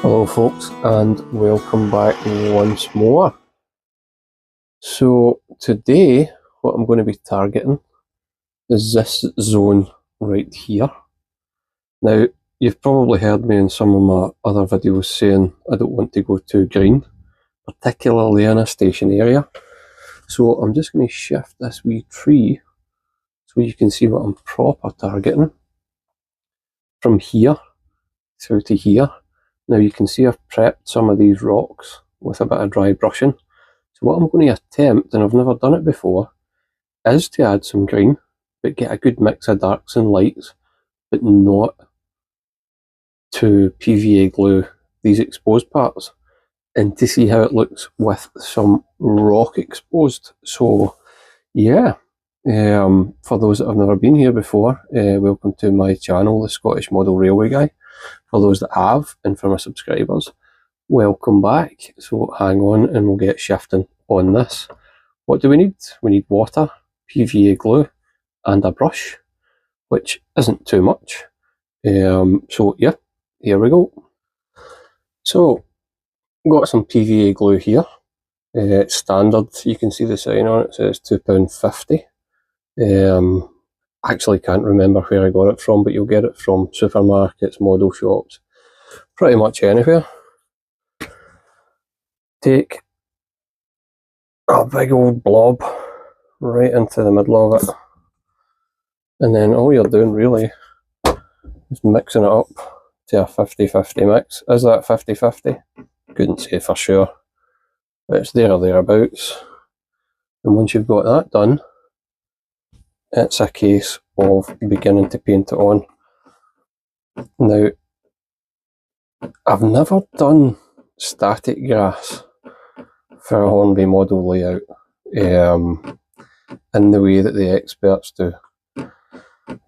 Hello folks, and welcome back once more. So today what I'm going to be targeting is this zone right here. Now you've probably heard me in some of my other videos saying I don't want to go too green, particularly in a station area. So I'm just going to shift this wee tree so you can see what I'm proper targeting from here through to here. Now you can see I've prepped some of these rocks with a bit of dry brushing. So what I'm going to attempt, and I've never done it before, is to add some green, but get a good mix of darks and lights, but not to PVA glue these exposed parts, and to see how it looks with some rock exposed. So yeah, for those that have never been here before, welcome to my channel, The Scottish Model Railway Guy. For those that have, and for my subscribers, welcome back. So hang on and we'll get shifting on this. What do we need? We need water, PVA glue, and a brush, which isn't too much. So yeah, here we go. So, got some PVA glue here. It's standard, you can see the sign on it, says £2.50. Actually can't remember where I got it from, but you'll get it from supermarkets, model shops, pretty much anywhere. Take a big old blob right into the middle of it, and then all you're doing really is mixing it up to a 50-50 mix. Is that 50-50? Couldn't say for sure, but it's there or thereabouts. And once you've got that done, it's a case of beginning to paint it on. Now, I've never done static grass for a Hornby model layout in the way that the experts do.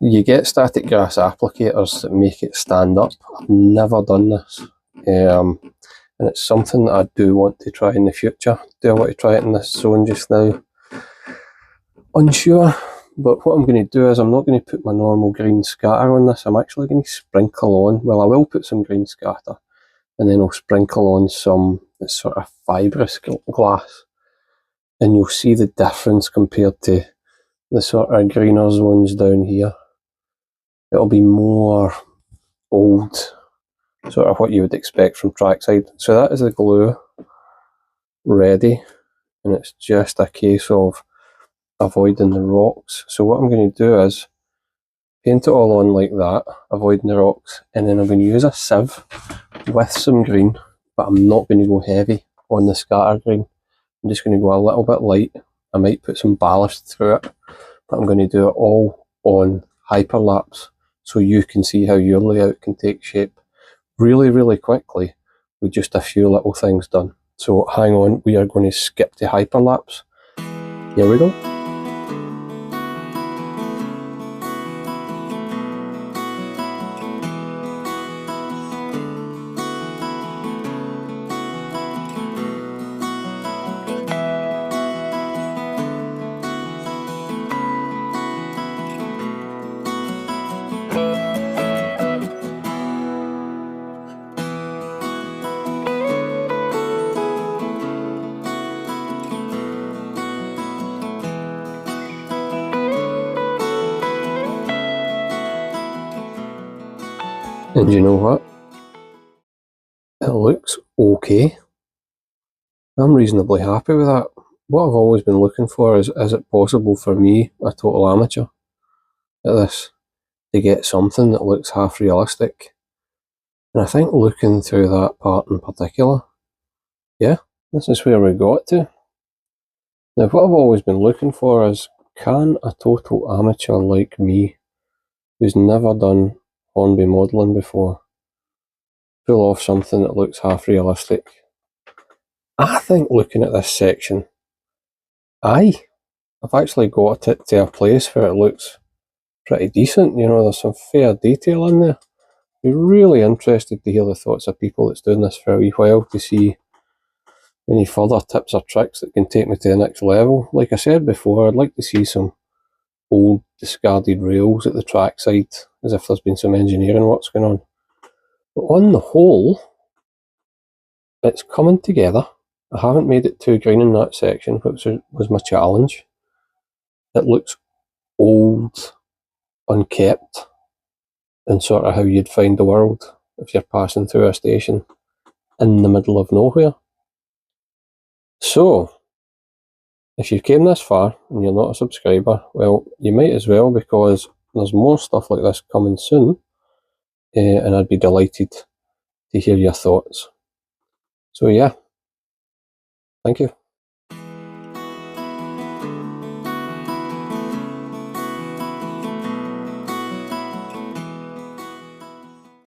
You get static grass applicators that make it stand up. I've never done this, and it's something that I do want to try in the future. Do I want to try it in this zone just now? Unsure, but what I'm going to do is I'm not going to put my normal green scatter on this. I'm actually going to sprinkle on, well, I will put some green scatter, and then I'll sprinkle on some sort of fibrous glass, and you'll see the difference compared to the sort of greener zones down here. It'll be more old, sort of what you would expect from trackside. So that is the glue ready, and it's just a case of avoiding the rocks. So what I'm going to do is paint it all on like that, avoiding the rocks, and then I'm going to use a sieve with some green, but I'm not going to go heavy on the scatter green. I'm just going to go a little bit light. I might put some ballast through it, but I'm going to do it all on hyperlapse so you can see how your layout can take shape really, really quickly with just a few little things done. So hang on, we are going to skip to hyperlapse. Here we go. And you know what? It looks okay. I'm reasonably happy with that. What I've always been looking for is it possible for me, a total amateur at this, to get something that looks half realistic? And I think looking through that part in particular, yeah, this is where we got to. Now what I've always been looking for is, can a total amateur like me, who's never done Hornby modelling before, pull off something that looks half realistic? I think looking at this section, I've actually got it to a place where it looks pretty decent. You know, there's some fair detail in there. Be really interested to hear the thoughts of people that's doing this for a wee while, to see any further tips or tricks that can take me to the next level. Like I said before, I'd like to see some old discarded rails at the trackside, as if there's been some engineering works going on. But on the whole, it's coming together. I haven't made it too green in that section, which was my challenge. It looks old, unkept, and sort of how you'd find the world if you're passing through a station in the middle of nowhere. So, if you came this far and you're not a subscriber, well, you might as well, because there's more stuff like this coming soon, and I'd be delighted to hear your thoughts. So yeah, thank you.